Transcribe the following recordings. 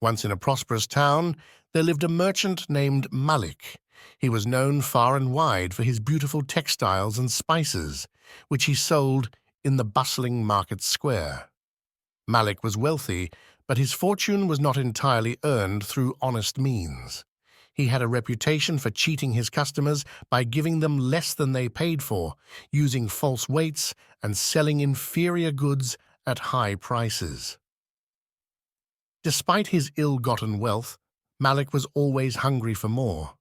Once in a prosperous town, there lived a merchant named Malik. He was known far and wide for his beautiful textiles and spices, which he sold in the bustling market square. Malik was wealthy, but his fortune was not entirely earned through honest means. He had a reputation for cheating his customers by giving them less than they paid for, using false weights, and selling inferior goods at high prices. Despite his ill-gotten wealth, Malik was always hungry for more.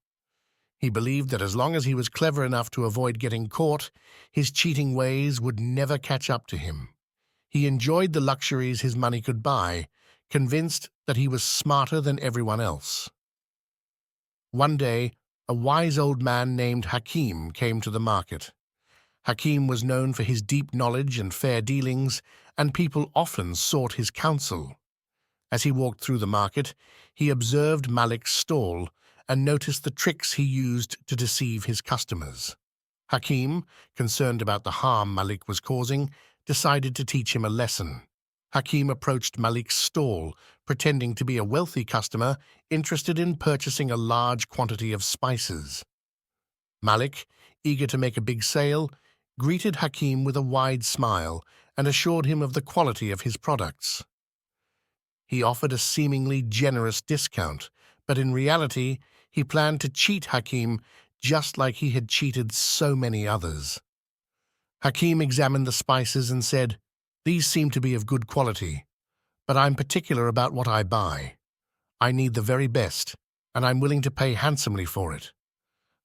He believed that as long as he was clever enough to avoid getting caught, his cheating ways would never catch up to him. He enjoyed the luxuries his money could buy, convinced that he was smarter than everyone else. One day, a wise old man named Hakim came to the market. Hakim was known for his deep knowledge and fair dealings, and people often sought his counsel. As he walked through the market, he observed Malik's stall and noticed the tricks he used to deceive his customers. Hakim, concerned about the harm Malik was causing, decided to teach him a lesson. Hakim approached Malik's stall, pretending to be a wealthy customer interested in purchasing a large quantity of spices. Malik, eager to make a big sale, greeted Hakim with a wide smile and assured him of the quality of his products. He offered a seemingly generous discount, but in reality, he planned to cheat Hakim just like he had cheated so many others. Hakim examined the spices and said, "These seem to be of good quality, but I'm particular about what I buy. I need the very best, and I'm willing to pay handsomely for it.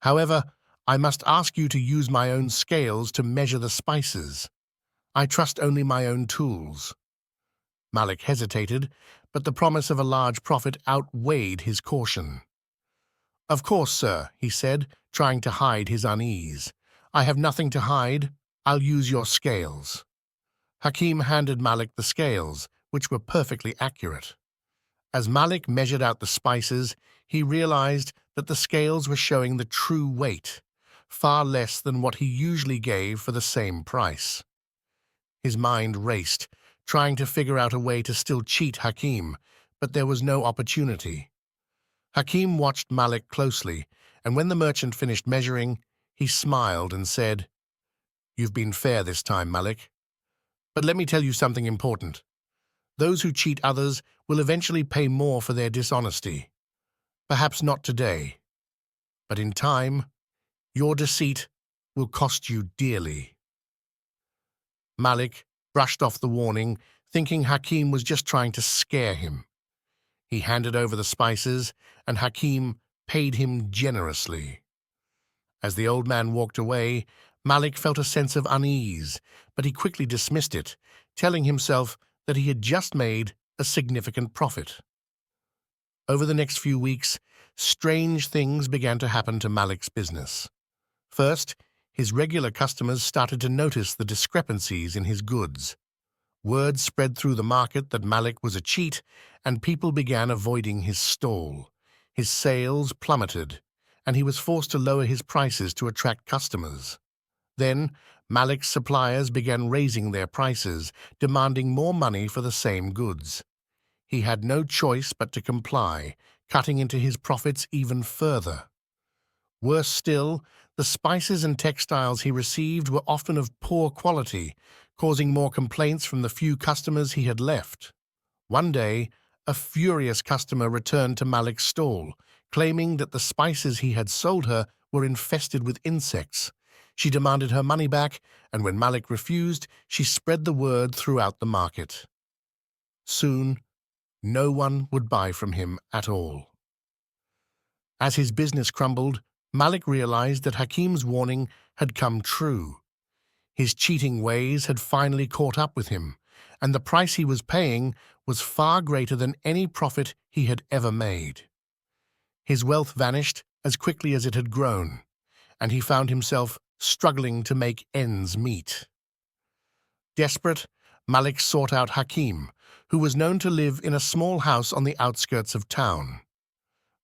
However, I must ask you to use my own scales to measure the spices. I trust only my own tools." Malik hesitated, but the promise of a large profit outweighed his caution. "Of course, sir," he said, trying to hide his unease. "I have nothing to hide. I'll use your scales." Hakim handed Malik the scales, which were perfectly accurate. As Malik measured out the spices, he realized that the scales were showing the true weight, far less than what he usually gave for the same price. His mind raced, trying to figure out a way to still cheat Hakim, but there was no opportunity. Hakim watched Malik closely, and when the merchant finished measuring, he smiled and said, "You've been fair this time, Malik. But let me tell you something important. Those who cheat others will eventually pay more for their dishonesty. Perhaps not today, but in time, your deceit will cost you dearly." Malik brushed off the warning, thinking Hakim was just trying to scare him. He handed over the spices, and Hakim paid him generously. As the old man walked away, Malik felt a sense of unease, but he quickly dismissed it, telling himself that he had just made a significant profit. Over the next few weeks, strange things began to happen to Malik's business. First, his regular customers started to notice the discrepancies in his goods. Word spread through the market that Malik was a cheat, and people began avoiding his stall. His sales plummeted, and he was forced to lower his prices to attract customers. Then, Malik's suppliers began raising their prices, demanding more money for the same goods. He had no choice but to comply, cutting into his profits even further. Worse still, the spices and textiles he received were often of poor quality, causing more complaints from the few customers he had left. One day, a furious customer returned to Malik's stall, claiming that the spices he had sold her were infested with insects. She demanded her money back, and when Malik refused, she spread the word throughout the market. Soon, no one would buy from him at all. As his business crumbled, Malik realized that Hakim's warning had come true. His cheating ways had finally caught up with him, and the price he was paying was far greater than any profit he had ever made. His wealth vanished as quickly as it had grown, and he found himself struggling to make ends meet. Desperate, Malik sought out Hakim, who was known to live in a small house on the outskirts of town.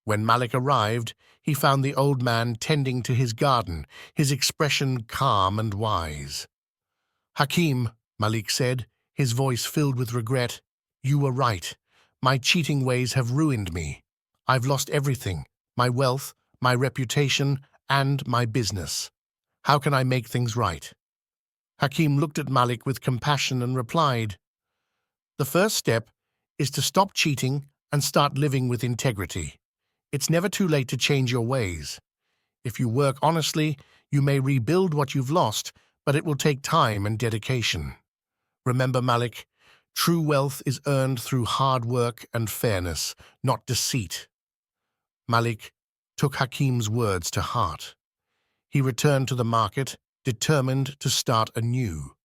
When Malik arrived, he found the old man tending to his garden, his expression calm and wise. "Hakim," Malik said, his voice filled with regret, "you were right. My cheating ways have ruined me. I've lost everything, my wealth, my reputation, and my business. How can I make things right? Hakim looked at Malik with compassion and replied, "The first step is to stop cheating and start living with integrity. It's never too late to change your ways. If you work honestly, you may rebuild what you've lost, but it will take time and dedication. Remember, Malik, true wealth is earned through hard work and fairness, not deceit." Malik took Hakim's words to heart. He returned to the market, determined to start anew.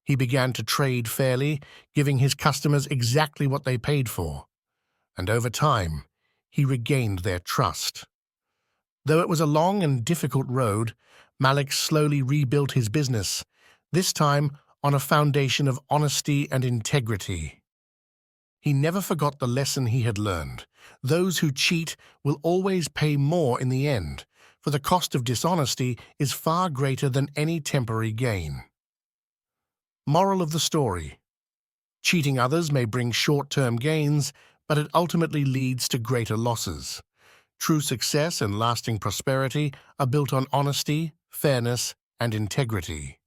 He began to trade fairly, giving his customers exactly what they paid for. And over time, he regained their trust. Though it was a long and difficult road, Malik slowly rebuilt his business, this time on a foundation of honesty and integrity. He never forgot the lesson he had learned. Those who cheat will always pay more in the end, for the cost of dishonesty is far greater than any temporary gain. Moral of the story: cheating others may bring short-term gains, but it ultimately leads to greater losses. True success and lasting prosperity are built on honesty, fairness, and integrity.